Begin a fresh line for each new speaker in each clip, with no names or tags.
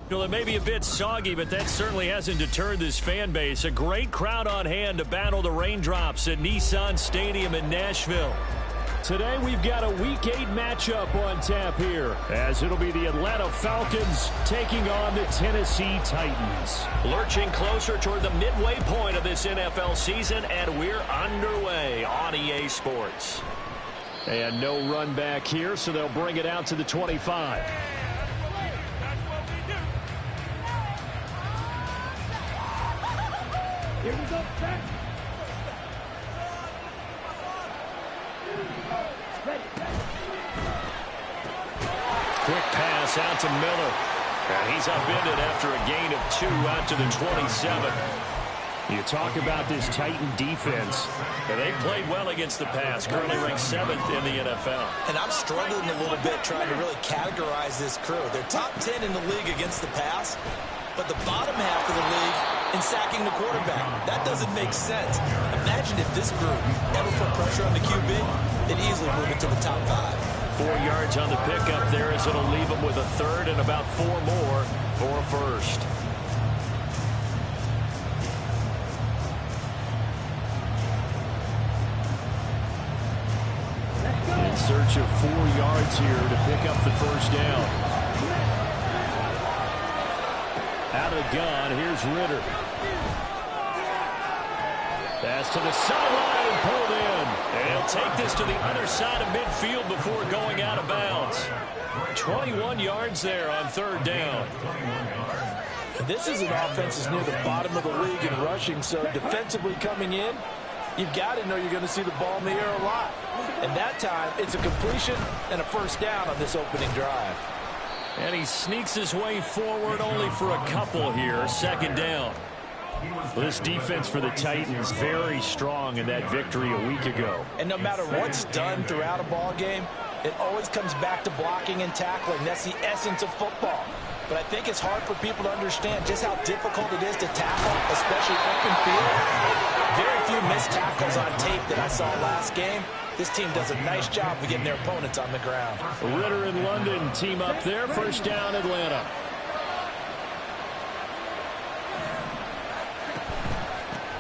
Well, it may be a bit soggy, but that certainly hasn't deterred this fan base. A great crowd on hand to battle the raindrops at Nissan Stadium in Nashville. Today we've got a Week 8 matchup on tap here, as it'll be the Atlanta Falcons taking on the Tennessee Titans. Lurching closer toward the midway point of this NFL season, and we're underway on EA Sports. And no run back here, so they'll bring it out to the 25.
Here we go, back.
Quick pass out to Miller. And he's upended after a gain of 2 out to the 27. You talk about this Titan defense. And they've played well against the pass, currently ranked 7th in the NFL.
And I'm struggling a little bit trying to really categorize this crew. They're top 10 in the league against the pass, but the bottom half of the league in sacking the quarterback. That doesn't make sense. Imagine if this group ever put pressure on the QB, they'd easily move it to the top 5.
4 yards on the pickup there, as it'll leave them with a third and about 4 more for a first. In search of 4 yards here to pick up the first down. Out of the gun, here's Ritter. Pass to the sideline and pulled in. And he'll take this to the other side of midfield before going out of bounds. 21 yards there on third down.
This is an offense that's near the bottom of the league in rushing, so defensively coming in, you've got to know you're going to see the ball in the air a lot. And that time, it's a completion and a first down on this opening drive.
And he sneaks his way forward only for a couple here. Second down. Well, this defense for the Titans very strong in that victory a week ago.
And no matter what's done throughout a ball game, it always comes back to blocking and tackling. That's the essence of football. But I think it's hard for people to understand just how difficult it is to tackle, especially open field. Very few missed tackles on tape that I saw last game. This team does a nice job of getting their opponents on the ground.
Ritter and London team up there. First down, Atlanta.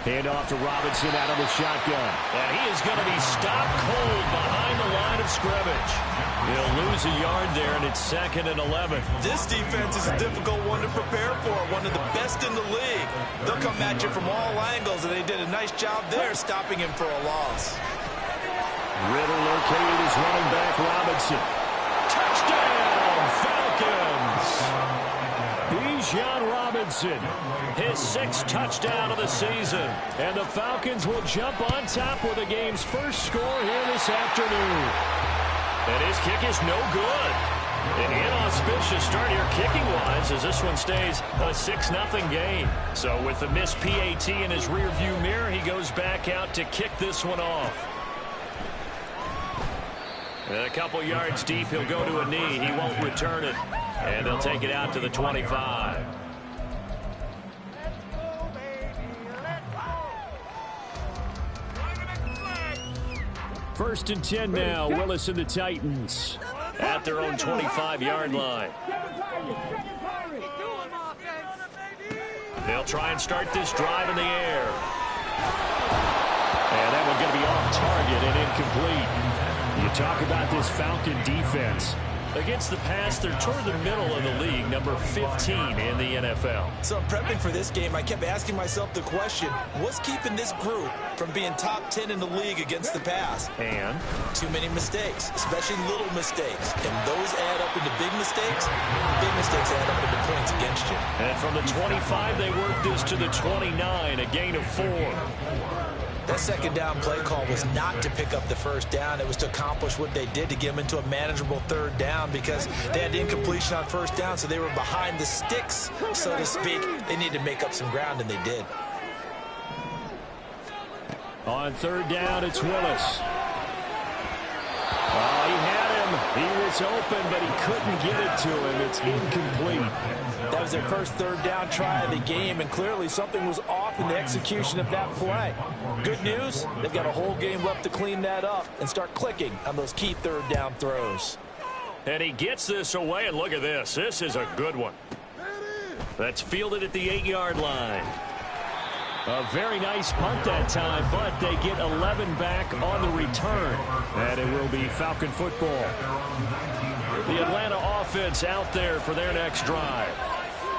Hand off to Robinson out of the shotgun. And he is going to be stopped cold behind the line of scrimmage. He'll lose a yard there, and it's 2nd and 11.
This defense is a difficult one to prepare for, one of the best in the league. They'll come at you from all angles, and they did a nice job there stopping him for a loss.
Ritter located his running back, Robinson. Touchdown, Falcons! Bijan Robinson, his 6th touchdown of the season. And the Falcons will jump on top with the game's first score here this afternoon. And his kick is no good. An inauspicious start here kicking-wise as this one stays a 6-0 game. So with the missed PAT in his rearview mirror, he goes back out to kick this one off. And a couple yards deep, he'll go to a knee. He won't return it. And they'll take it out to the 25. First and 10 now. Willis and the Titans at their own 25-yard line. They'll try and start this drive in the air. And that one's going to be off target and incomplete. You talk about this Falcon defense. Against the pass, they're toward the middle of the league, number 15 in the NFL.
So prepping for this game, I kept asking myself the question, what's keeping this group from being top 10 in the league against the pass?
And?
Too many mistakes, especially little mistakes. And those add up into big mistakes. Big mistakes add up into points against you.
And from the 25, they worked this to the 29, a gain of 4.
That second down play call was not to pick up the first down. It was to accomplish what they did to get them into a manageable third down because they had incompletion on first down, so they were behind the sticks, so to speak. They needed to make up some ground, and they did.
On third down, it's Willis. Oh, he had him. He was open, but he couldn't get it to him. It's incomplete.
That was their first third down try of the game, and clearly something was off in the execution of that play. Good news, they've got a whole game left to clean that up and start clicking on those key third down throws.
And he gets this away, and look at this. This is a good one. That's fielded at the 8-yard line. A very nice punt that time, but they get 11 back on the return. And it will be Falcon football. The Atlanta offense out there for their next drive.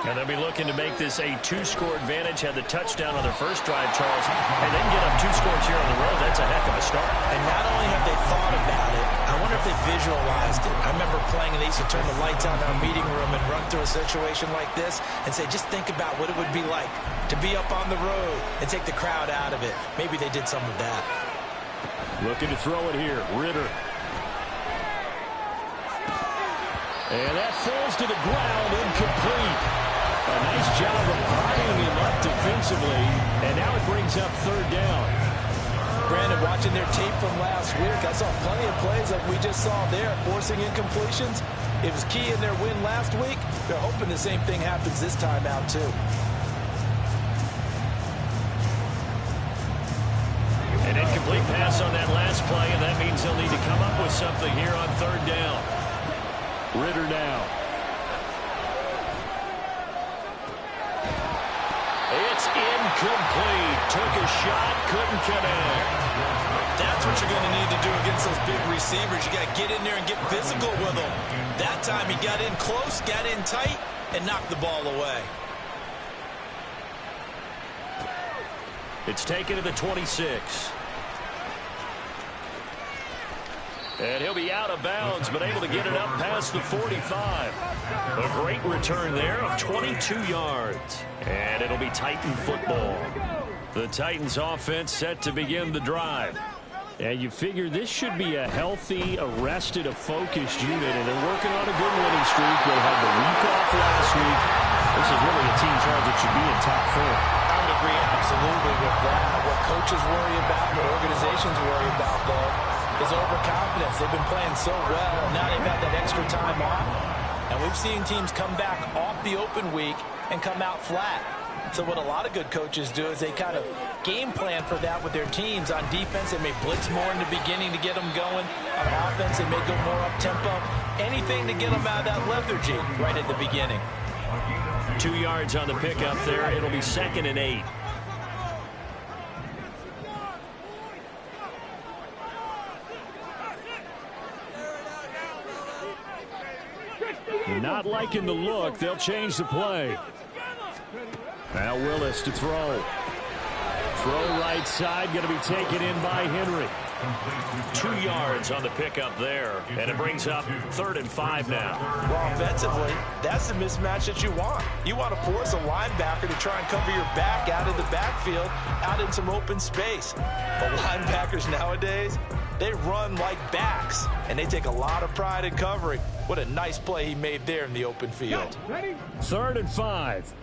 And they'll be looking to make this a 2-score advantage. Had the touchdown on their first drive, Charles, and then get up 2 scores here on the road. That's a heck of a start.
And not only have they thought about it, I wonder if they visualized it. I remember playing, and they used to turn the lights on in our meeting room and run through a situation like this and say, just think about what it would be like to be up on the road and take the crowd out of it. Maybe they did some of that.
Looking to throw it here. Ritter. And that falls to the ground, incomplete. A nice job of buying him up defensively, and now it brings up 3rd down.
Brandon, watching their tape from last week, I saw plenty of plays like we just saw there, forcing incompletions. It was key in their win last week. They're hoping the same thing happens this time out, too.
An incomplete pass on that last play, and that means they'll need to come up with something here on 3rd down. Ritter now. It's incomplete. Took a shot, couldn't connect.
That's what you're going to need to do against those big receivers. You got to get in there and get physical with them. That time he got in close, got in tight, and knocked the ball away.
It's taken to the 26. And he'll be out of bounds, but able to get it up past the 45. A great return there of 22 yards. And it'll be Titan football. The Titans offense set to begin the drive. And you figure this should be a healthy, arrested, a focused unit, and they're working on a good winning streak. They had the week off last week. This is really a team, Charles, that should be in top 4.
I would agree absolutely with that. What coaches worry about, what organizations worry about, though, is overconfidence. They've been playing so well, and now they've had that extra time off. And we've seen teams come back off the open week and come out flat. So what a lot of good coaches do is they kind of game plan for that with their teams. On defense, they may blitz more in the beginning to get them going. On offense, they may go more up-tempo. Anything to get them out of that lethargy right at the beginning.
2 yards on the pickup there. It'll be 2nd and 8. Not liking the look. They'll change the play. Now Willis to throw. Throw right side. Going to be taken in by Henry. 2 yards on the pickup there. And it brings up 3rd and 5 now.
Well, offensively, that's the mismatch that you want. You want to force a linebacker to try and cover your back out of the backfield, out in some open space. But linebackers nowadays, they run like backs, and they take a lot of pride in covering. What a nice play he made there in the open field.
3rd and 5.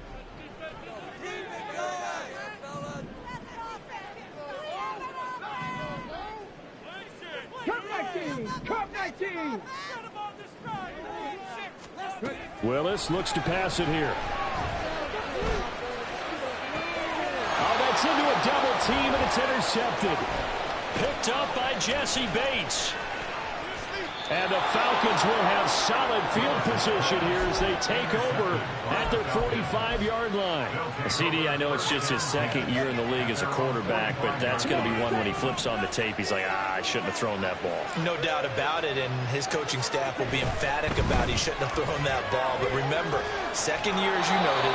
Willis looks to pass it here. Oh, that's into a double team, and it's intercepted. Picked up by Jesse Bates. And the Falcons will have solid field position here as they take over at their 45-yard line. CD, I know it's just his 2nd year in the league as a quarterback, but that's going to be one when he flips on the tape. He's like, I shouldn't have thrown that ball.
No doubt about it, and his coaching staff will be emphatic about he shouldn't have thrown that ball. But remember, 2nd year, as you noted,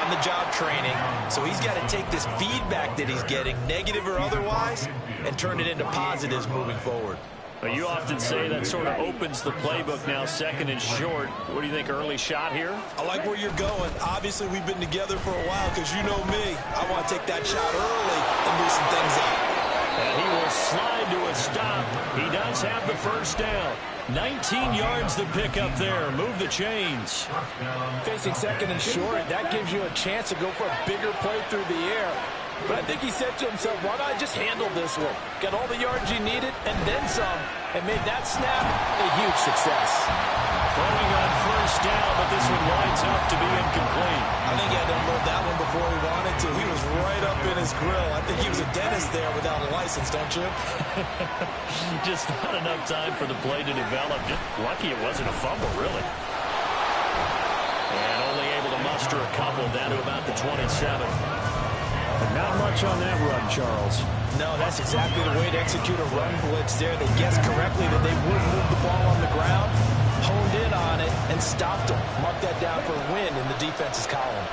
on-the-job training, so he's got to take this feedback that he's getting, negative or otherwise, and turn it into positives moving forward.
But you often say that sort of opens the playbook now, 2nd and short. What do you think, early shot here?
I like where you're going. Obviously, we've been together for a while because you know me. I want to take that shot early and loosen things up.
And he will slide to a stop. He does have the 1st down. 19 yards to pick up there. Move the chains.
Facing 2nd and short, that gives you a chance to go for a bigger play through the air. But I think he said to himself, why not just handle this one? Got all the yards you needed and then some, and made that snap a huge success.
Throwing on 1st down, but this one winds up to be incomplete.
I think he had to unload that one before he wanted to. He was right up in his grill. I think he was a dentist there without a license, don't you?
Just not enough time for the play to develop. Just lucky it wasn't a fumble, really. And only able to muster a couple down to about the 27. But not much on that run, Charles.
No, that's exactly the way to execute a run blitz there. They guessed correctly that they would move the ball on the ground, honed in on it, and stopped them. Mark that down for a win in the defense's column.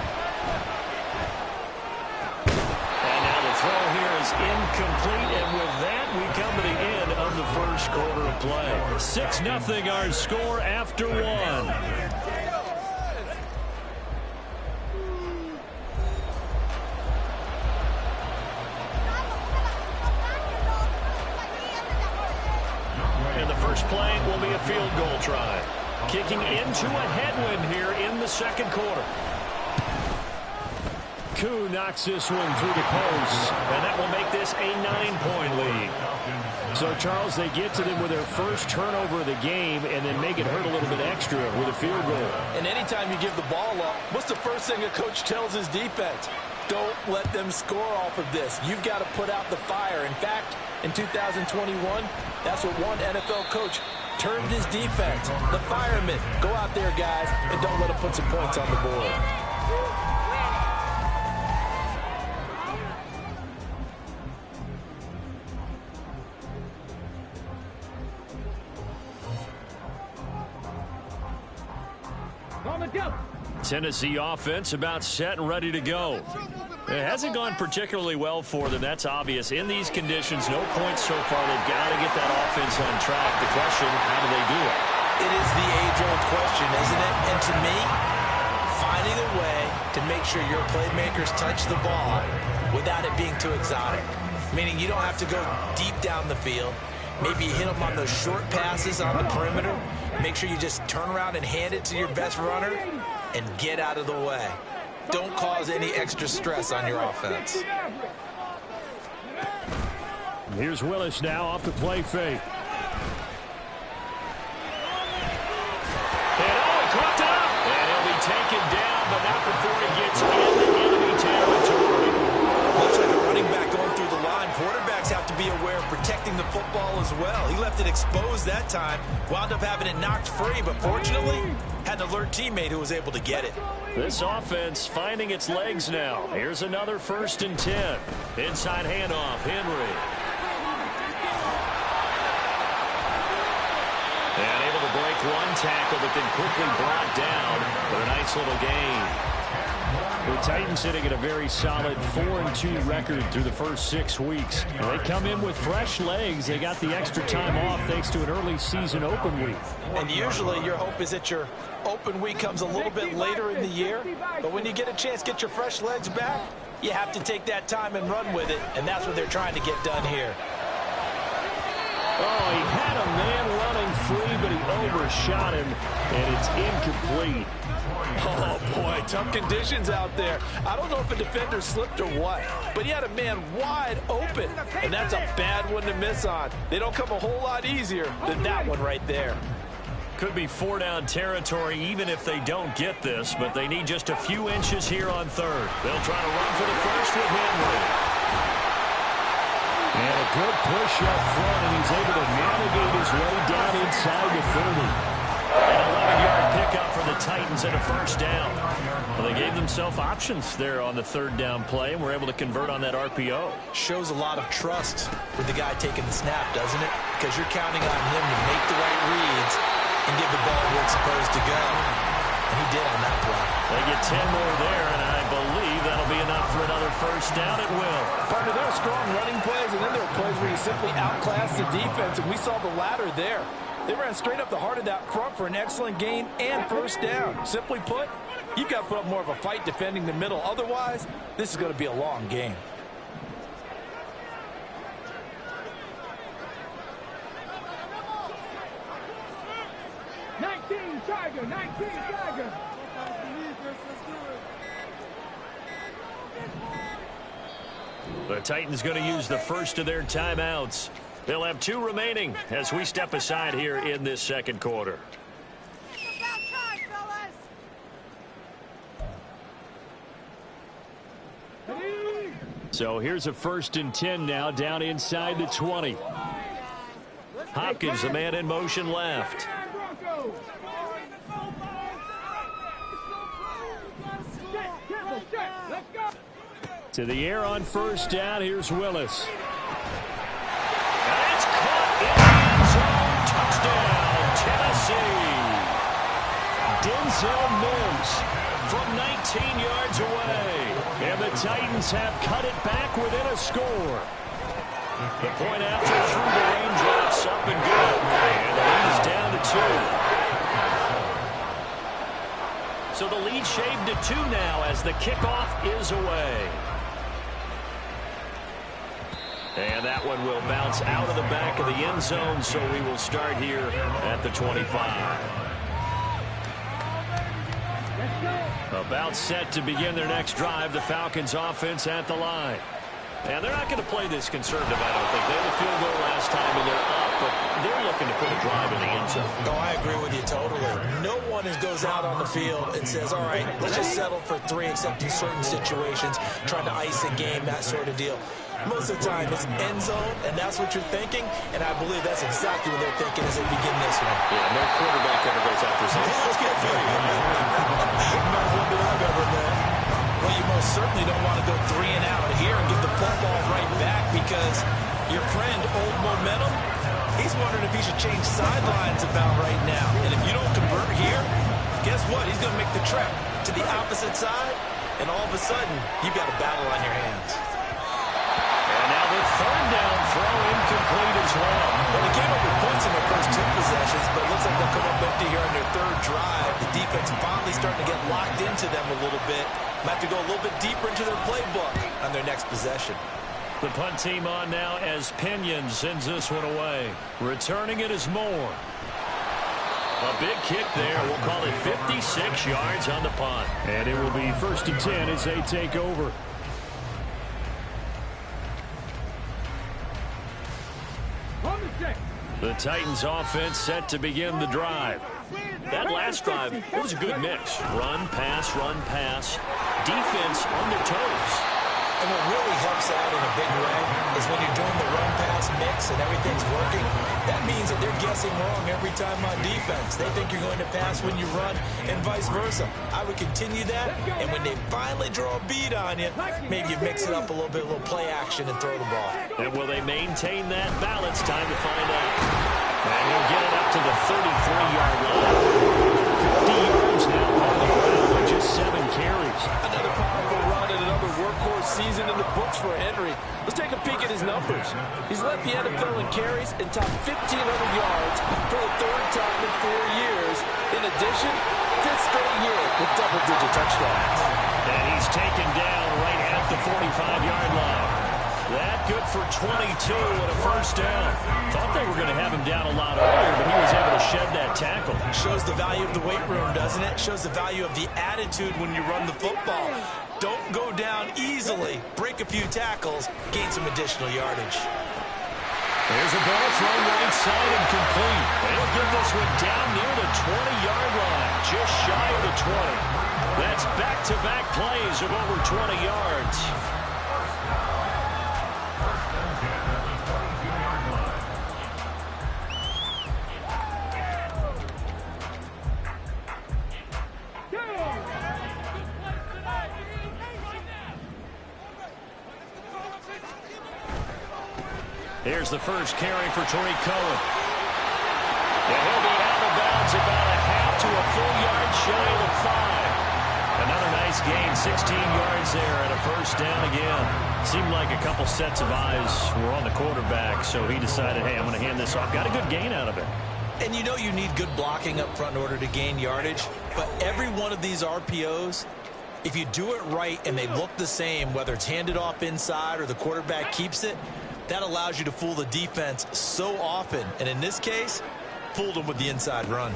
And now the throw here is incomplete, and with that, we come to the end of the first quarter of play. 6-0 our score after one. And the first play will be a field goal try. Kicking into a headwind here in the second quarter. Koo knocks this one through the post, and that will make this a 9-point lead. So, Charles, they get to them with their first turnover of the game and then make it hurt a little bit extra with a field goal.
And anytime you give the ball up, what's the first thing a coach tells his defense? Don't let them score off of this. You've got to put out the fire. In fact, in 2021, that's what one NFL coach termed his defense, the firemen. Go out there, guys, and don't let them put some points on the board.
Tennessee offense about set and ready to go. It hasn't gone particularly well for them. That's obvious. In these conditions, no points so far. They've got to get that offense on track. The question, how do they do it?
It is the age-old question, isn't it? And to me, finding a way to make sure your playmakers touch the ball without it being too exotic. Meaning you don't have to go deep down the field. Maybe you hit them on those short passes on the perimeter. Make sure you just turn around and hand it to your best runner and get out of the way. Don't cause any extra stress on your offense.
Here's Willis now off the play fake. And he caught up. And he'll be taken down, but not before he gets into enemy territory.
Much like a running back going through the line, quarterbacks have to be aware of protecting the football as well. He left it exposed that time, wound up having it knocked free, but fortunately, had an alert teammate who was able to get it.
This offense finding its legs now. Here's another 1st and 10. Inside handoff, Henry. And able to break one tackle, but then quickly brought down for a nice little gain. The Titans sitting at a very solid 4-2 record through the first 6 weeks. And they come in with fresh legs. They got the extra time off thanks to an early season open week.
And usually your hope is that your open week comes a little bit later in the year. But when you get a chance to get your fresh legs back, you have to take that time and run with it. And that's what they're trying to get done here.
Oh, he had a man running free, but he overshot him, and it's incomplete.
Oh, boy, tough conditions out there. I don't know if a defender slipped or what, but he had a man wide open, and that's a bad one to miss on. They don't come a whole lot easier than that one right there.
Could be 4-down territory even if they don't get this, but they need just a few inches here on 3rd. They'll try to run for the first with Henry. And a good push up front, and he's able to navigate his way down inside the 30. An 11-yard pickup for the Titans and a 1st down. Well, they gave themselves options there on the 3rd down play, and were able to convert on that RPO.
Shows a lot of trust with the guy taking the snap, doesn't it? Because you're counting on him to make the right reads and give the ball where it's supposed to go. And he did on that play.
They get 10 more there, and I believe that'll be enough for another 1st down at will.
Partner, there are strong running plays, and then there are plays where you simply outclass the defense, and we saw the latter there. They ran straight up the heart of that front for an excellent gain and 1st down. Simply put, you've got to put up more of a fight defending the middle. Otherwise, this is going to be a long game.
Tiger, 19 Tiger.
The Titans going to use the first of their timeouts. They'll have 2 remaining as we step aside here in this second quarter. So here's a 1st and 10 now down inside the 20. Hopkins, the man in motion left. To the air on first down. Here's Willis. And it's caught in the end zone. Touchdown, Tennessee. Denzel Mims from 19 yards away. And the Titans have cut it back within a score. The point after through the raindrops, up and good. And the lead is down to 2. So the lead shaved to 2 now as the kickoff is away. And that one will bounce out of the back of the end zone, so we will start here at the 25. About set to begin their next drive, the Falcons offense at the line. And they're not going to play this conservative, I don't think. They had a field goal last time and they're up, but they're looking to put a drive in the end zone.
Oh, I agree with you totally. No one goes out on the field and says, all right, let's just settle for 3 except in certain situations, trying to ice a game, that sort of deal. Most of the time, it's end zone, and that's what you're thinking, and I believe that's exactly what they're thinking as they begin this one.
Yeah, no quarterback ever goes out there saying, let's get video.
Not one that I've ever known. Well, you most certainly don't want to go 3 and out here and give the football right back because your friend, Old Momentum, he's wondering if he should change sidelines about right now. And if you don't convert here, guess what? He's going to make the trek to the opposite side, and all of a sudden, you've got a battle on your hands.
And now the third down throw incomplete as well.
Well, they came up with points in their first 2 possessions, but it looks like they'll come up empty here on their 3rd drive. The defense finally starting to get locked into them a little bit. Might have to go a little bit deeper into their playbook on their next possession.
The punt team on now as Pinion sends this one away. Returning it is Moore. A big kick there. We'll call it 56 yards on the punt. And it will be 1st and 10 as they take over. The Titans offense set to begin the drive. That last drive, it was a good mix. Run, pass, defense on their toes.
And what really helps out in a big way is when you're doing the run-pass mix and everything's working, that means that they're guessing wrong every time on defense. They think you're going to pass when you run and vice versa. I would continue that, and when they finally draw a beat on you, maybe you mix it up a little bit, a little play action and throw the ball.
And will they maintain that balance? Time to find out. And he'll get it up to the 33-yard line. 50 yards now on the ground with just 7 carries.
Another powerful run and another workhorse season in the books for Henry. Let's take a peek at his numbers. He's led the NFL in carries and topped 1,500 yards for the 3rd time in 4 years. In addition, 5th straight year with double-digit touchdowns.
And he's taken down right at the 45-yard line. That good for 22 and a 1st down. Thought they were going to have him down a lot earlier, but he was able to shed that tackle.
Shows the value of the weight room, doesn't it? Shows the value of the attitude when you run the football. Don't go down easily. Break a few tackles. Gain some additional yardage.
There's a ball thrown right side and complete. They'll get this one down near the 20-yard line, just shy of the 20. That's back-to-back plays of over 20 yards. Here's the first carry for Tariq Cohen. And he'll be out of bounds about a half to a full yard shy of the 5. Another nice gain, 16 yards there and a 1st down again. Seemed like a couple sets of eyes were on the quarterback, so he decided, hey, I'm going to hand this off. Got a good gain out of it.
And you know you need good blocking up front in order to gain yardage, but every one of these RPOs, if you do it right and they look the same, whether it's handed off inside or the quarterback keeps it, that allows you to fool the defense so often. And in this case, fooled them with the inside run.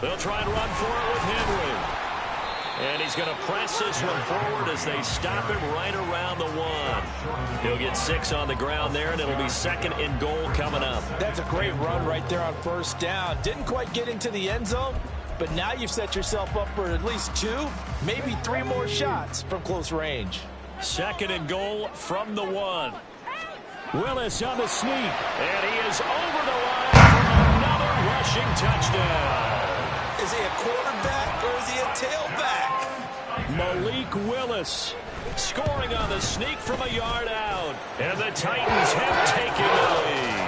They'll try and run for it with Henry. And he's going to press this one forward as they stop him right around the 1. He'll get 6 on the ground there, and it'll be 2nd and goal coming up.
That's a great run right there on 1st down. Didn't quite get into the end zone, but now you've set yourself up for at least 2, maybe 3 more shots from close range.
2nd and goal from the 1. Willis on the sneak, and he is over the line for another rushing touchdown.
Is he a quarterback or is he a tailback?
Malik Willis Scoring on the sneak from a yard out. And the Titans have taken the lead.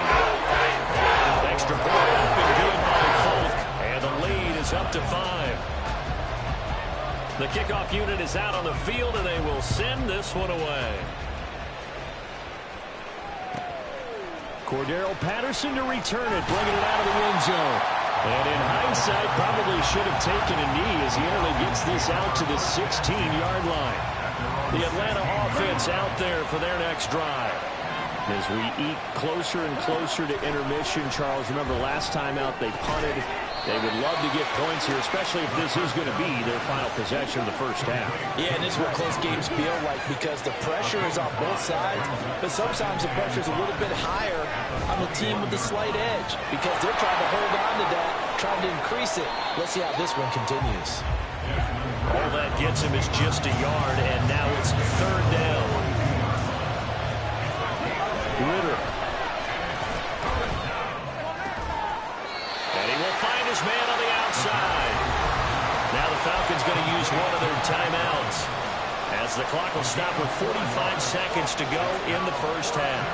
Extra point up and good by Folk. And the lead is up to 5. The kickoff unit is out on the field, and they will send this one away. Cordero Patterson to return it, bringing it out of the end zone. And in hindsight, probably should have taken a knee as he only gets this out to the 16-yard line. The Atlanta offense out there for their next drive. As we eat closer and closer to intermission, Charles, remember last time out they punted. They would love to get points here, especially if this is going to be their final possession of the first half.
Yeah, and this is what close games feel like because the pressure is on both sides, but sometimes the pressure is a little bit higher on the team with the slight edge because they're trying to hold on to that, trying to increase it. Let's see how this one continues.
All that gets him is just a yard, and now it's third down. Ritter. And he will find his man on the outside. Now the Falcons going to use one of their timeouts as the clock will stop with 45 seconds to go in the first half.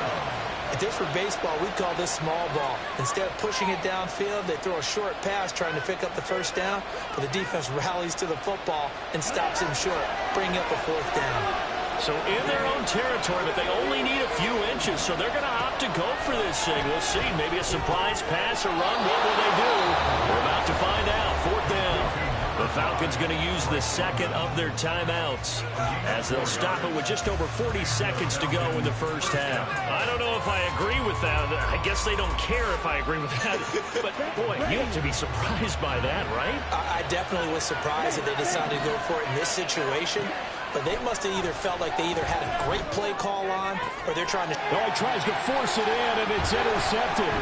If this were baseball, we'd call this small ball. Instead of pushing it downfield, they throw a short pass trying to pick up the first down, but the defense rallies to the football and stops him short, bringing up a fourth down.
So in their own territory, but they only need a few inches, so they're going to opt to go for this thing. We'll see. Maybe a surprise pass or run. What will they do? We're about to find out. Fourth down. The Falcons going to use the second of their timeouts as they'll stop it with just over 40 seconds to go in the first half. I don't know if I agree with that. I guess they don't care if I agree with that. But, boy, you have to be surprised by that, right?
I definitely was surprised that they decided to go for it in this situation. But they must have either felt like they either had a great play call on or they're trying to...
Oh, he tries to force it in, and it's intercepted.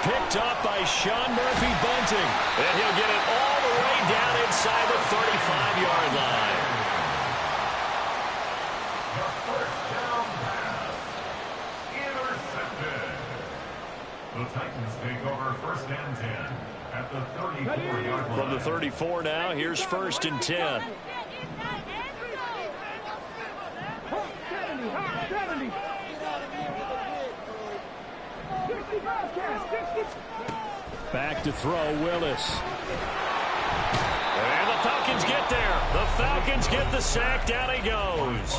Picked up by Sean Murphy-Bunting. And he'll get it all the way down inside the 35-yard line.
The first down pass. Intercepted. The Titans take over first and 10 at the 34-yard line.
From the 34 now, here's first and 10.
70.
Back to throw, Willis. And the Falcons get there. The Falcons get the sack. Down he goes.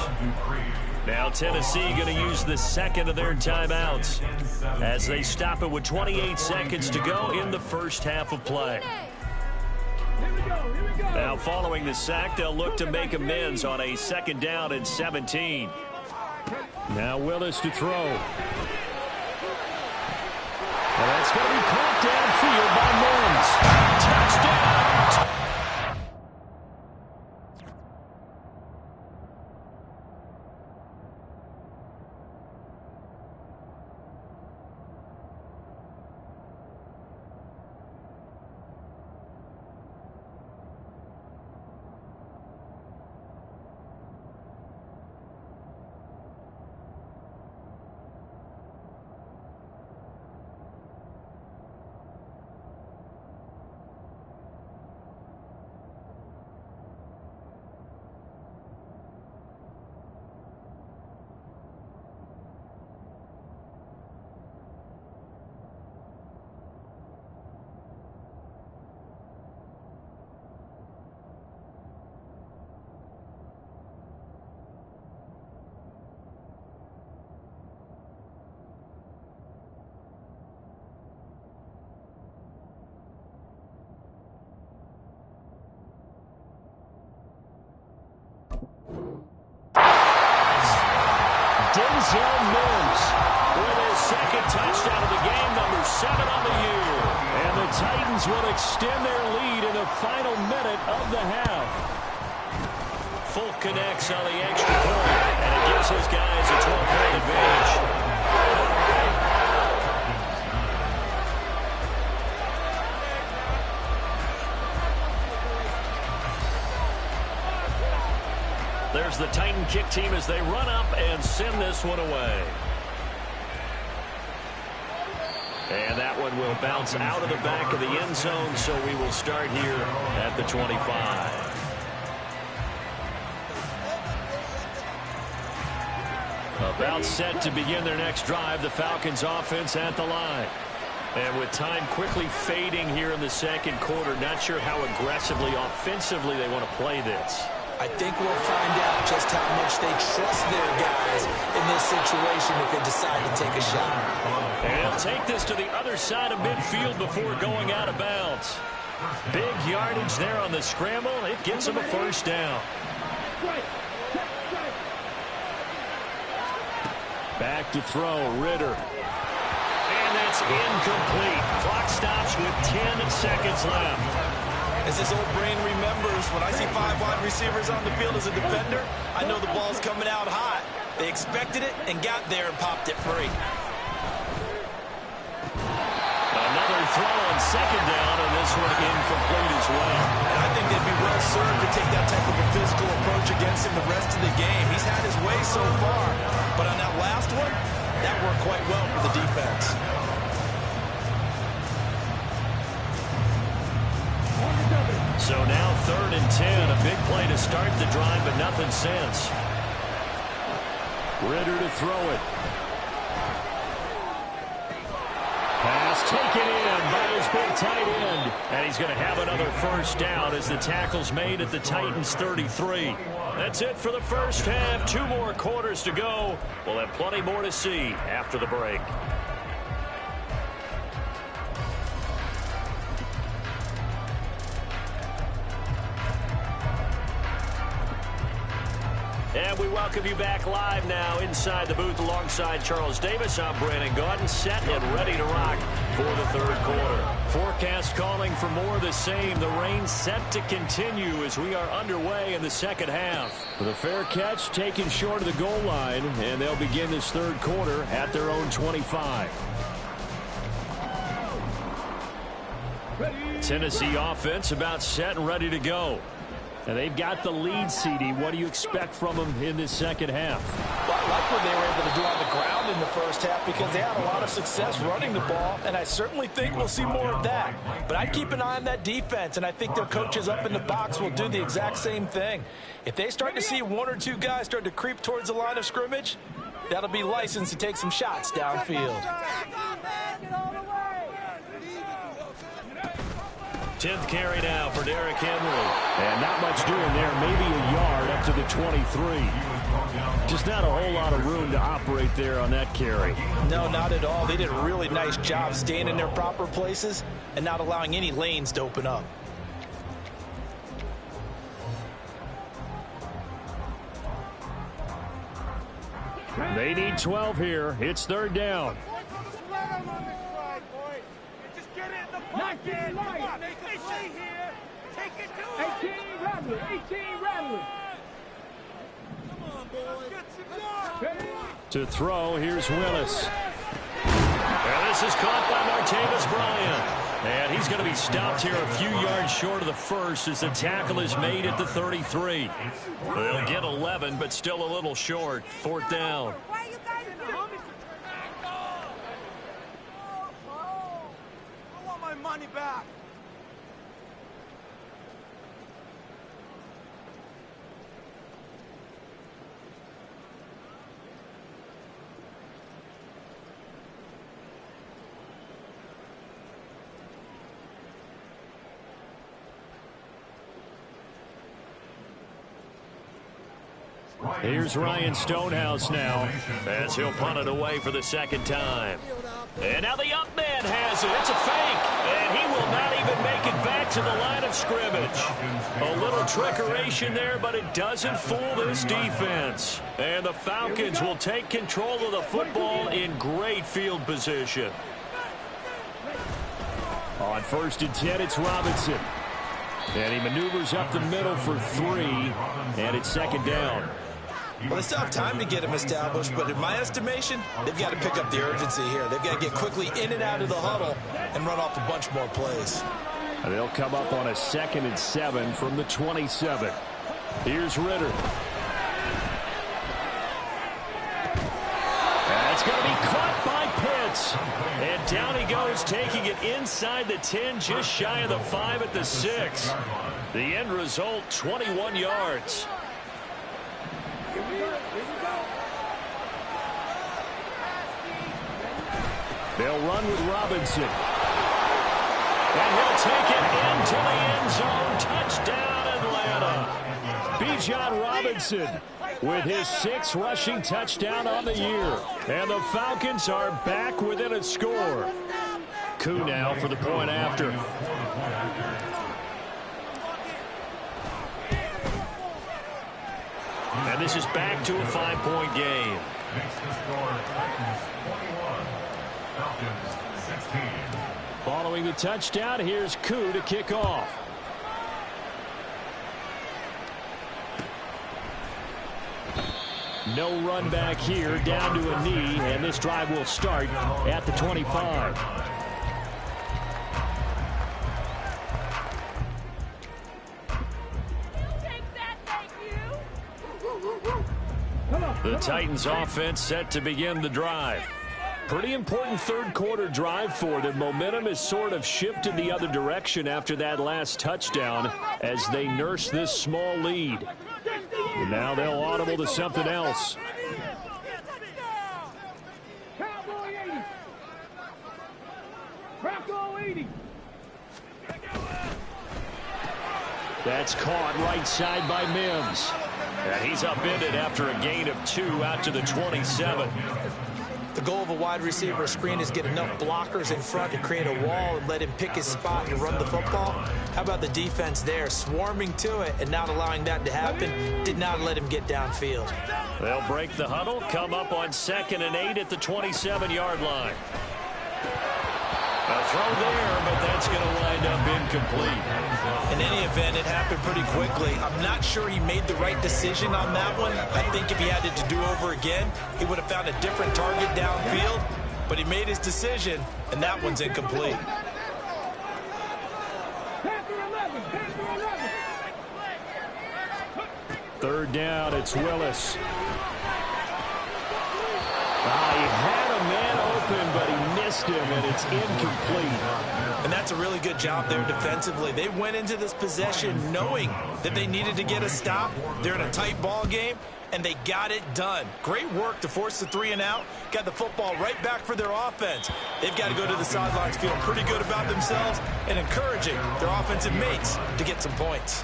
Now Tennessee going to use the second of their timeouts as they stop it with 28 seconds to go in the first half of play. Now following the sack, they'll look to make amends on a second down and 17. Now Willis to throw. And that's going to be caught downfield by Mims. Touchdown! Mims with his second touchdown of the game, number 7 on the year. And the Titans will extend their lead in the final minute of the half. Folk connects on the extra point, and it gives his guys a 12-point advantage. There's the Titan kick team as they run up and send this one away. And that one will bounce out of the back of the end zone, so we will start here at the 25. About set to begin their next drive, the Falcons offense at the line. And with time quickly fading here in the second quarter, not sure how aggressively, offensively they want to play this.
I think we'll find out just how much they trust their guys in this situation if they decide to take a shot.
And he'll take this to the other side of midfield before going out of bounds. Big yardage there on the scramble. It gets him a first down. Back to throw, Ritter. And that's incomplete. Clock stops with 10 seconds left.
As his old brain remembers, when I see 5 wide receivers on the field as a defender, I know the ball's coming out hot. They expected it and got there and popped it free.
Another throw on second down, and this one incomplete as well.
And I think they'd be well served to take that type of a physical approach against him the rest of the game. He's had his way so far, but on that last one, that worked quite well for the defense.
So now 3rd and 10, a big play to start the drive, but nothing since. Ritter to throw it. Pass taken in by his big tight end. And he's going to have another first down as the tackle's made at the Titans' 33. That's it for the first half. 2 more quarters to go. We'll have plenty more to see after the break. And we welcome you back live now inside the booth alongside Charles Davis. I'm Brandon Gaudin, set and ready to rock for the 3rd quarter. Forecast calling for more of the same. The rain set to continue as we are underway in the second half. With a fair catch taken short of the goal line, and they'll begin this 3rd quarter at their own 25. Tennessee offense about set and ready to go. And they've got the lead, CD. What do you expect from them in this second half?
Well, I like what they were able to do on the ground in the first half because they had a lot of success running the ball, and I certainly think we'll see more of that. But I'd keep an eye on that defense, and I think their coaches up in the box will do the exact same thing. If they start to see 1 or 2 guys start to creep towards the line of scrimmage, that'll be licensed to take some shots downfield.
10th carry now for Derrick Henry. And not much doing there. Maybe a yard up to the 23. Just not a whole lot of room to operate there on that carry.
No, not at all. They did a really nice job staying in their proper places and not allowing any lanes to open up.
They need 12 here. It's 3rd down.
19 right. 18 rattling. 18 rattling.
To throw, here's Willis. And this is caught by Martavis Bryant. And he's going to be stopped here a few yards short of the first as the tackle is made at the 33. They'll get 11, but still a little short. 4th down.
Money back.
Here's Ryan Stonehouse now as he'll punt it away for the 2nd time. And now the up man has it. It's a fake. And he will not even make it back to the line of scrimmage. A little trickeration there, but it doesn't fool this defense. And the Falcons will take control of the football in great field position. On 1st and 10, it's Robinson. And he maneuvers up the middle for 3. And it's 2nd down.
Well, they still have time to get him established, but in my estimation, they've got to pick up the urgency here. They've got to get quickly in and out of the huddle and run off a bunch more plays.
And they'll come up on a 2nd and 7 from the 27. Here's Ritter. That's going to be caught by Pitts. And down he goes, taking it inside the 10, just shy of the 5 at the 6. The end result, 21 yards. They'll run with Robinson. And he'll take it into the end zone. Touchdown, Atlanta. Bijan Robinson with his 6th rushing touchdown on the year. And the Falcons are back within a score. Koo now for the point after. And this is back to a 5-point game.
Makes the score Titans 21, Falcons 16.
Following the touchdown, here's Koo to kick off. No run back here, down to a knee, and this drive will start at the 25. The Titans offense set to begin the drive. Pretty important third-quarter drive for them. Momentum has sort of shifted the other direction after that last touchdown as they nurse this small lead. Now they'll audible to something else.
Cowboy 80. Bronco 80.
That's caught right side by Mims. And he's upended after a gain of 2 out to the 27.
The goal of a wide receiver screen is get enough blockers in front to create a wall and let him pick his spot to run the football. How about the defense there, swarming to it and not allowing that to happen? Did not let him get downfield.
They'll break the huddle, come up on 2nd and 8 at the 27-yard line. A throw there, but that's going to wind up incomplete.
In any event, it happened pretty quickly. I'm not sure he made the right decision on that one. I think if he had it to do over again, he would have found a different target downfield. But he made his decision, and that one's incomplete.
Third down, it's Willis. He had a man open, but he missed him, and it's incomplete.
And that's a really good job there defensively. They went into this possession knowing that they needed to get a stop. They're in a tight ball game, and they got it done. Great work to force the 3 and out. Got the football right back for their offense. They've got to go to the sidelines feeling pretty good about themselves and encouraging their offensive mates to get some points.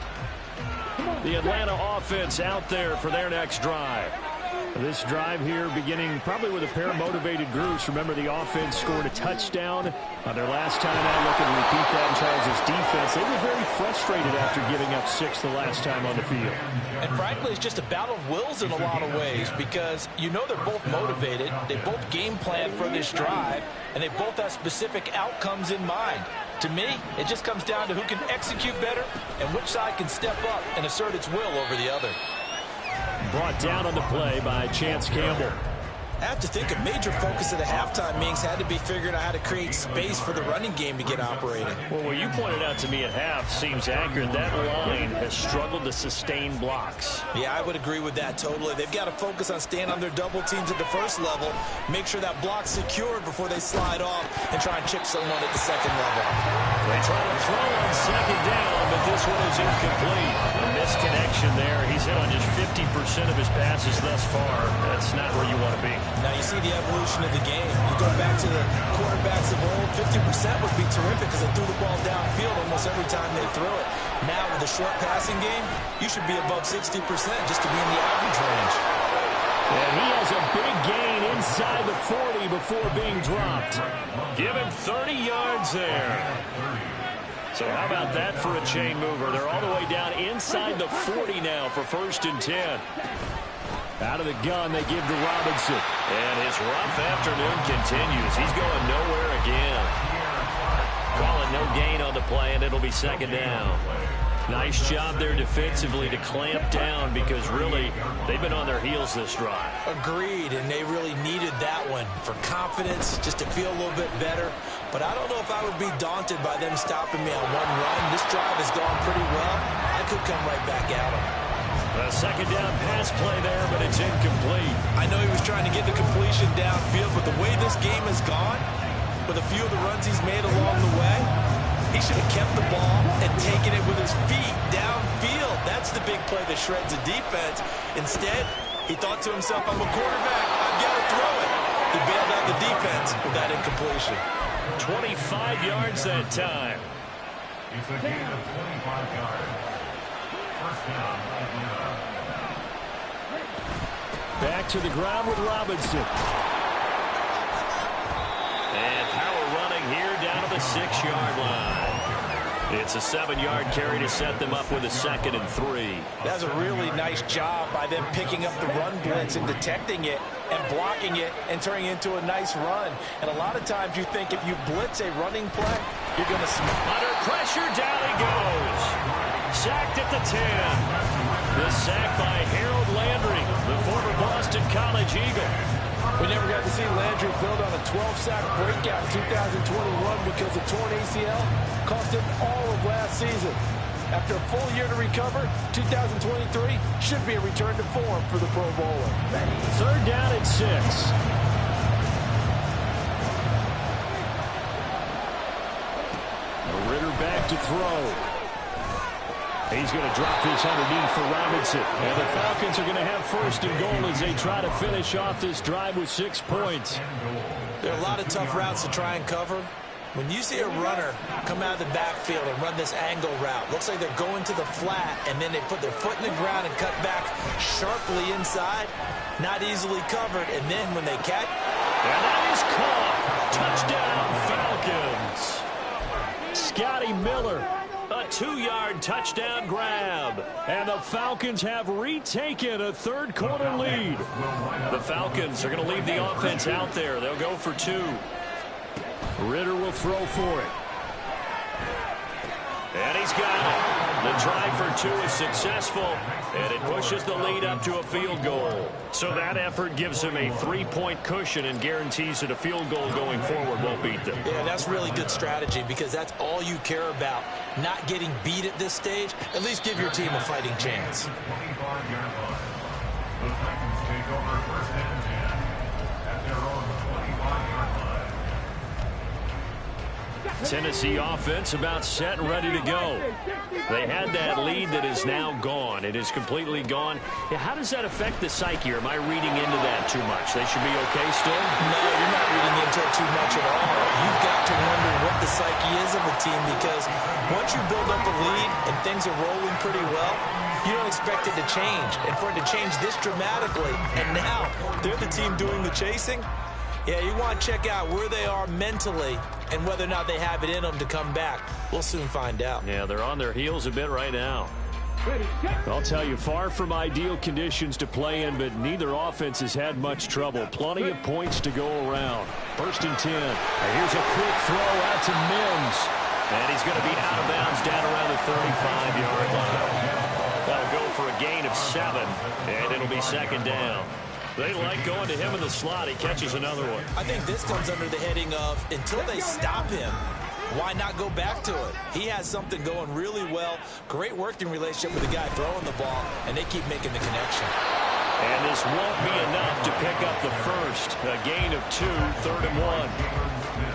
The Atlanta offense out there for their next drive. This drive here beginning probably with a pair of motivated groups. Remember, the offense scored a touchdown on their last time out. Looking to repeat that in Charles' defense. They were very frustrated after giving up 6 the last time on the field.
And frankly, it's just a battle of wills in a lot of ways because you know they're both motivated. They both game plan for this drive, and they both have specific outcomes in mind. To me, it just comes down to who can execute better and which side can step up and assert its will over the other.
Brought down on the play by Chance Campbell.
I have to think a major focus of the halftime meetings had to be figuring out how to create space for the running game to get operating.
Well, what you pointed out to me at half seems accurate. That line has struggled to sustain blocks.
Yeah, I would agree with that totally. They've got to focus on staying on their double teams at the first level, make sure that block's secured before they slide off and try and chip someone at the second level.
They try to throw on 2nd down, but this one is incomplete. A misconnection there. He's hit on just 50% of his passes thus far. That's not where you want to be.
Now you see the evolution of the game. You go back to the quarterbacks of old, 50% would be terrific because they threw the ball downfield almost every time they threw it. Now with the short passing game, you should be above 60% just to be in the average range.
And he has a big gain inside the 40 before being dropped. Give him 30 yards there. So how about that for a chain mover? They're all the way down inside the 40 now for 1st and 10. Out of the gun, they give to Robinson. And his rough afternoon continues. He's going nowhere again. Call it no gain on the play, and it'll be 2nd down. Nice job there defensively to clamp down because really they've been on their heels this drive.
Agreed, and they really needed that one for confidence, just to feel a little bit better. But I don't know if I would be daunted by them stopping me on one run. This drive has gone pretty well. I could come right back at them.
A 2nd down pass play there, but it's incomplete.
I know he was trying to get the completion downfield, but the way this game has gone, with a few of the runs he's made along the way, he should have kept the ball and taken it with his feet downfield. That's the big play that shreds the defense. Instead, he thought to himself, I'm a quarterback. I've got to throw it.
He bailed out the defense with that incompletion.
25 yards that time.
It's a gain of 25 yards. First down, Atlanta.
Back to the ground with Robinson. And power running here down to the 6-yard line. It's a 7-yard carry to set them up with a 2nd and 3.
That's a really nice job by them picking up the run blitz and detecting it and blocking it and turning it into a nice run. And a lot of times you think if you blitz a running play, you're going to smash.
Under pressure, down he goes. Sacked at the 10. The sack by Harold Landry, the former Boston College Eagle.
We never got to see Landry build on a 12-sack breakout in 2021 because the torn ACL cost him all of last season. After a full year to recover, 2023 should be a return to form for the Pro Bowler.
3rd down and 6. Ritter back to throw. He's going to drop this underneath for Robinson. And the Falcons are going to have 1st and goal as they try to finish off this drive with 6 points.
There are a lot of tough routes to try and cover. When you see a runner come out of the backfield and run this angle route, looks like they're going to the flat, and then they put their foot in the ground and cut back sharply inside. Not easily covered, and then when they catch...
And that is caught. Touchdown, Falcons. Scotty Miller. A 2-yard touchdown grab. And the Falcons have retaken a 3rd quarter lead. The Falcons are going to leave the offense out there. They'll go for 2. Ritter will throw for it. And he's got it. The try for 2 is successful, and it pushes the lead up to a field goal. So that effort gives him a 3-point cushion and guarantees that a field goal going forward won't beat them.
Yeah, that's really good strategy because that's all you care about. Not getting beat at this stage. At least give your team a fighting chance.
25-yard line. The Titans take over 1st and 10 at their own 25-yard line.
Tennessee offense about set and ready to go. They had that lead that is now gone. It is completely gone. Yeah, how does that affect the psyche? Or am I reading into that too much? They should be okay still?
No, you're not reading into it too much at all. You've got to wonder what the psyche is of a team because once you build up a lead and things are rolling pretty well, you don't expect it to change. And for it to change this dramatically, and now they're the team doing the chasing, yeah, you want to check out where they are mentally and whether or not they have it in them to come back. We'll soon find out.
Yeah, they're on their heels a bit right now. I'll tell you, far from ideal conditions to play in, but neither offense has had much trouble. Plenty of points to go around. 1st and 10. And here's a quick throw out to Mims. And he's going to be out of bounds down around the 35-yard line. That'll go for a gain of 7, and it'll be 2nd down. They like going to him in the slot. He catches another one.
I think this comes under the heading of until they stop him, why not go back to it? He has something going really well. Great working relationship with the guy throwing the ball, and they keep making the connection.
And this won't be enough to pick up the 1st. A gain of 2, 3rd and 1.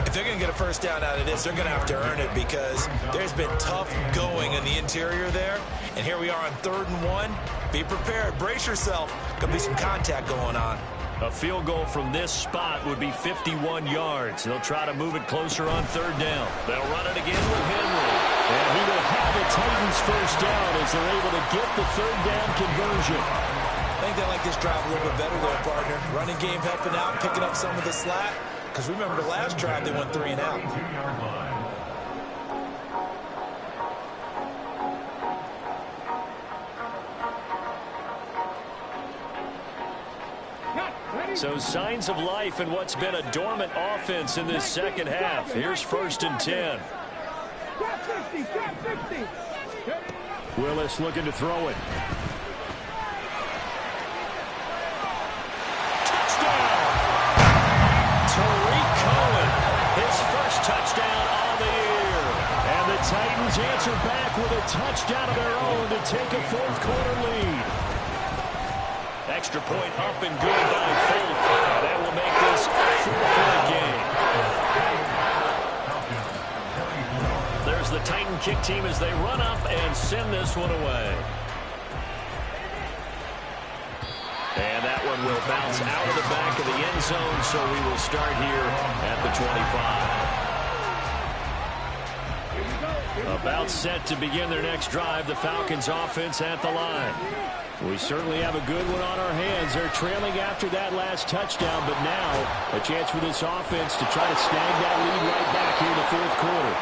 If they're going to get a 1st down out of this, they're going to have to earn it because there's been tough going in the interior there. And here we are on 3rd and 1. Be prepared. Brace yourself. Could be some contact going on.
A field goal from this spot would be 51 yards. They'll try to move it closer on 3rd down. They'll run it again with Henry. And he will have the Titans 1st down as they're able to get the 3rd down conversion.
I think they like this drive a little bit better there, partner. Running game helping out, picking up some of the slack. Because remember the last drive, they went 3 and out.
So signs of life in what's been a dormant offense in this 2nd half. Here's 1st and 10. Willis looking to throw it. Touchdown! Tariq Cohen, his 1st touchdown on the year. And the Titans answer back with a touchdown of their own to take a 4th quarter lead. Extra point up and good by Folk. That will make this 4-point game. There's the Titan kick team as they run up and send this one away. And that one one will bounce out of the back of the end zone, so we will start here at the 25. About set to begin their next drive, the Falcons offense at the line. We certainly have a good one on our hands. They're trailing after that last touchdown, but now a chance for this offense to try to snag that lead right back here in the fourth quarter.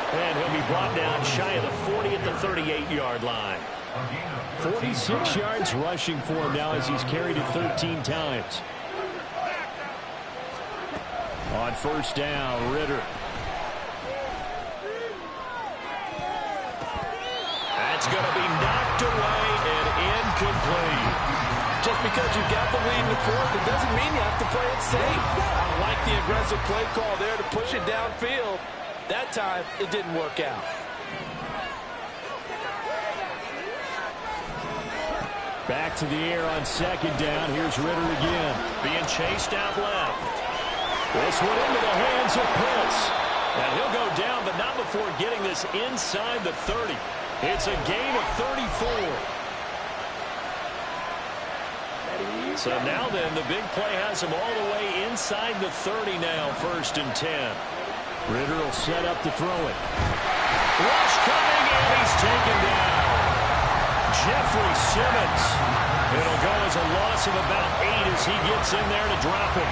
And he'll be brought down shy of the 40 at the 38-yard line. 46 yards rushing for him now as he's carried it 13 times. On first down, Ritter. That's going to be knocked away and incomplete.
Just because you got the lead in the fourth, it doesn't mean you have to play it safe. I like the aggressive play call there to push it downfield. That time, it didn't work out.
Back to the air on second down. Here's Ritter again. Being chased out left. This one into the hands of Pitts. And he'll go down, but not before getting this inside the 30. It's a gain of 34. So now then, the big play has him all the way inside the 30 now, 1st and 10. Ritter will set up to throw it. Rush coming, and he's taken down. Jeffrey Simmons. It'll go as a loss of about 8 as he gets in there to drop it.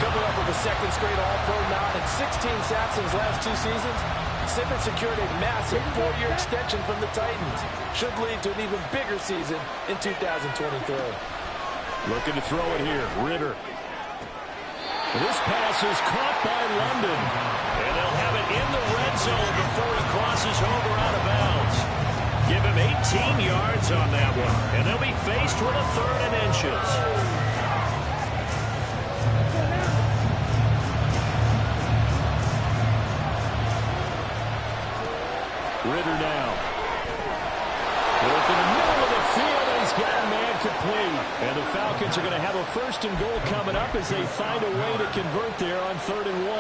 Coming up with a second straight All-Pro nod and 16 sacks in his last 2 seasons, Simmons secured a massive 4-year extension from the Titans. Should lead to an even bigger season in 2023.
Looking to throw it here, Ritter. This pass is caught by London. And they'll have it in the red zone before he crosses over out of bounds. Give him 18 yards on that one. And they'll be faced with a 3rd and inches. Ritter now. Work in the middle of the field, and he's got a man complete. And the Falcons are going to have a 1st and goal coming up as they find a way to convert there on 3rd and 1.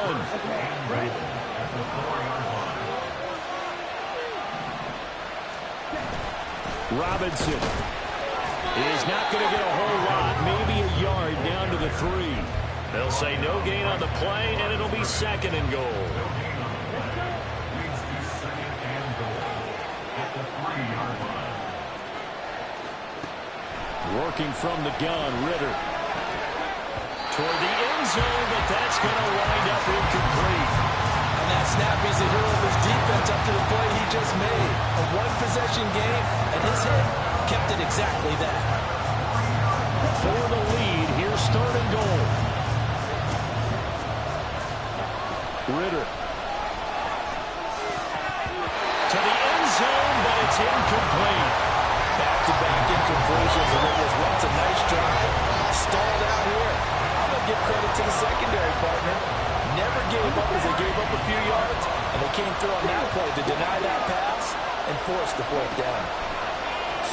Robinson is not going to get a whole lot, maybe a yard down to the 3. They'll say no gain on the play, and it'll be 2nd and goal. Working from the gun, Ritter. Toward the end zone, but that's going to wind up incomplete.
On that snap, he's the hero of his defense up to the play he just made. A one-possession game, and his hit kept it exactly that.
For the lead, here's 3rd and goal. Ritter. To the end zone, but it's incomplete.
Back-to-back incompletions, and it was once a nice drive. Stalled out here. I'm going to give credit to the secondary partner. Never gave up as they gave up a few yards, and they came through on that play to deny that pass and force the 4th down.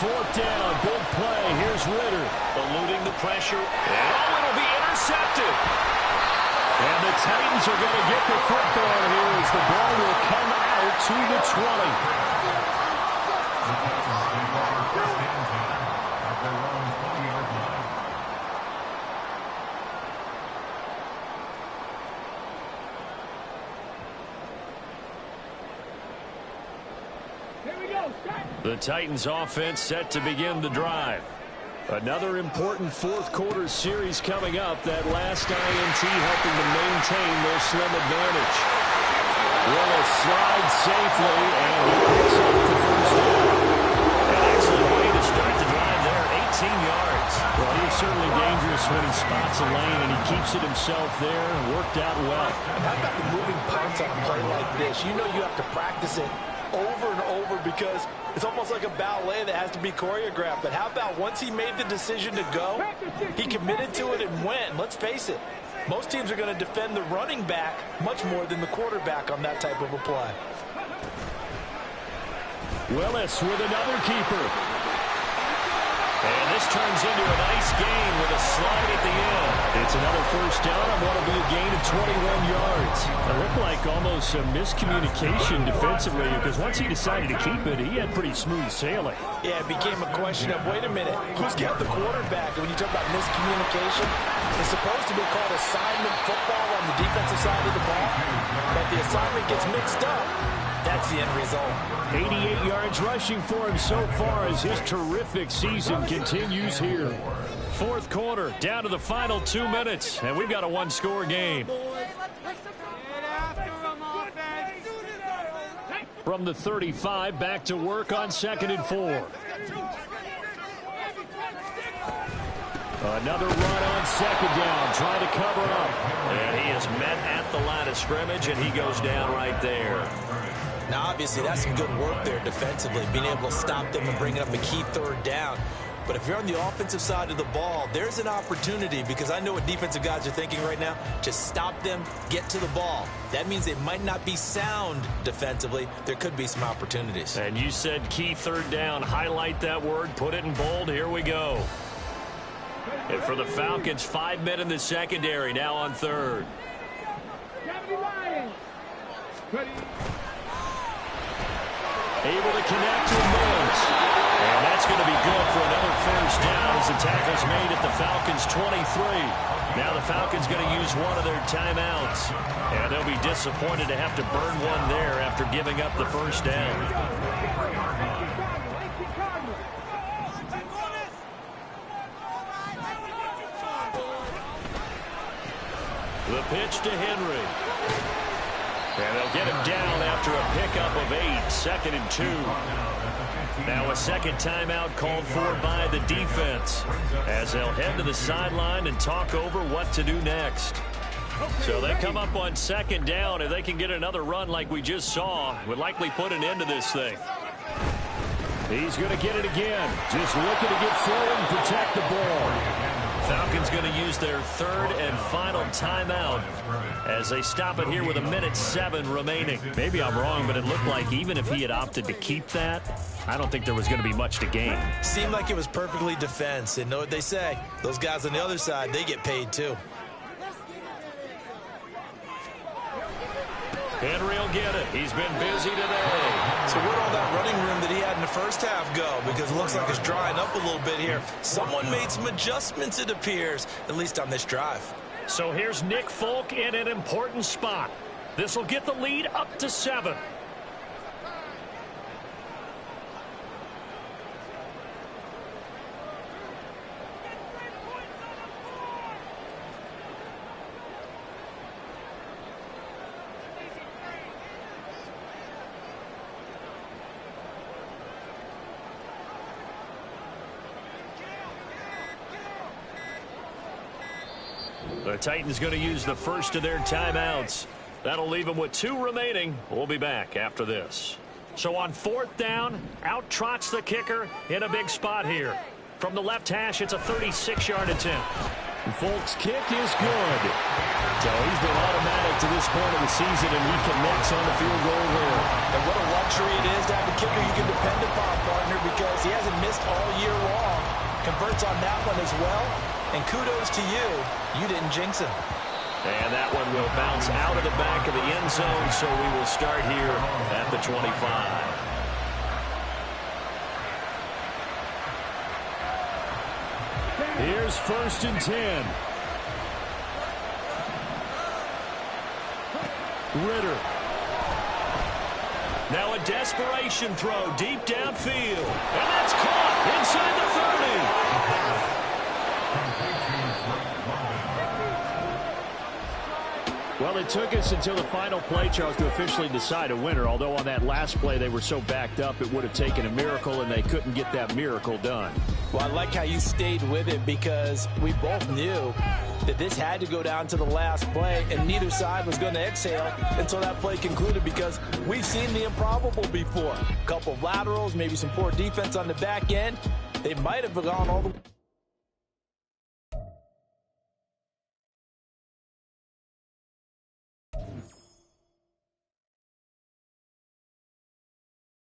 4th down, big play. Here's Ritter. Eluding the pressure. Oh, it'll be intercepted. And the Titans are going to get the football here as the ball will come out to the 20. The Titans offense set to begin the drive. Another important 4th quarter series coming up. That last INT helping to maintain their slim advantage. Willis slides safely and he picks up the 1st down. An excellent way to start the drive there. 18 yards. Well, he's certainly dangerous when he spots a lane and he keeps it himself there. Worked out well.
How about the moving parts on a play like this? You know you have to practice it over and over because it's almost like a ballet that has to be choreographed. But how about once he made the decision to go, he committed to it and went. Let's face it, most teams are going to defend the running back much more than the quarterback on that type of a play.
Willis with another keeper. And this turns into a nice game with a slide at the end. It's another first down on what will be a gain of 21 yards. It looked like almost a miscommunication defensively because once he decided to keep it, he had pretty smooth sailing.
Yeah, it became a question of, wait a minute, who's got the quarterback? And when you talk about miscommunication, it's supposed to be called assignment football on the defensive side of the ball. But the assignment gets mixed up. That's the end result.
88 yards rushing for him so far as his terrific season continues here. Fourth quarter, down to the final 2 minutes, and we've got a one-score game. From the 35, back to work on 2nd and 4. Another run on 2nd down, trying to cover up. And he is met at the line of scrimmage, and he goes down right there.
Now, obviously, that's some good work there defensively, being able to stop them and bring up a key 3rd down. But if you're on the offensive side of the ball, there's an opportunity because I know what defensive guys are thinking right now. Just stop them, get to the ball. That means they might not be sound defensively. There could be some opportunities.
And you said key 3rd down. Highlight that word, put it in bold. Here we go. And for the Falcons, 5 men in the secondary, now on 3rd. Able to connect to Mills. And that's going to be good for another first down as the tackle's made at the Falcons' 23. Now the Falcons going to use one of their timeouts. And they'll be disappointed to have to burn one there after giving up the first down. The pitch to Henry. And they'll get him down after a pickup of 8, 2nd and 2. Now a second timeout called for by the defense as they'll head to the sideline and talk over what to do next. So they come up on 2nd down. If they can get another run like we just saw, would likely put an end to this thing. He's going to get it again. Just looking to get forward and protect the ball. Falcons going to use their 3rd and final timeout as they stop it here with 1:07 remaining. Maybe I'm wrong, but it looked like even if he had opted to keep that, I don't think there was going to be much to gain.
Seemed like it was perfectly defense. And know what they say? Those guys on the other side, they get paid too.
Henry will get it. He's been busy today.
So where'd all that running room that he had in the first half go? Because it looks like it's drying up a little bit here. Someone made some adjustments, it appears, at least on this drive.
So here's Nick Folk in an important spot. This will get the lead up to 7. The Titans going to use the first of their timeouts. That'll leave them with 2 remaining. We'll be back after this. So on 4th down, out trots the kicker in a big spot here. From the left hash, it's a 36-yard attempt. Folk's kick is good. So he's been automatic to this point of the season, and he connects on the field goal there.
And what a luxury it is to have a kicker you can depend upon, partner, because he hasn't missed all year long. Converts on that one as well. And kudos to you. You didn't jinx him.
And that one will bounce out of the back of the end zone, so we will start here at the 25. Here's 1st and 10. Ritter. Now a desperation throw deep downfield. And that's caught inside the 30. Well, it took us until the final play, Charles, to officially decide a winner. Although on that last play they were so backed up, it would have taken a miracle, and they couldn't get that miracle done.
Well, I like how you stayed with it because we both knew that this had to go down to the last play, and neither side was going to exhale until that play concluded because we've seen the improbable before. A couple of laterals, maybe some poor defense on the back end. They might have gone all the way.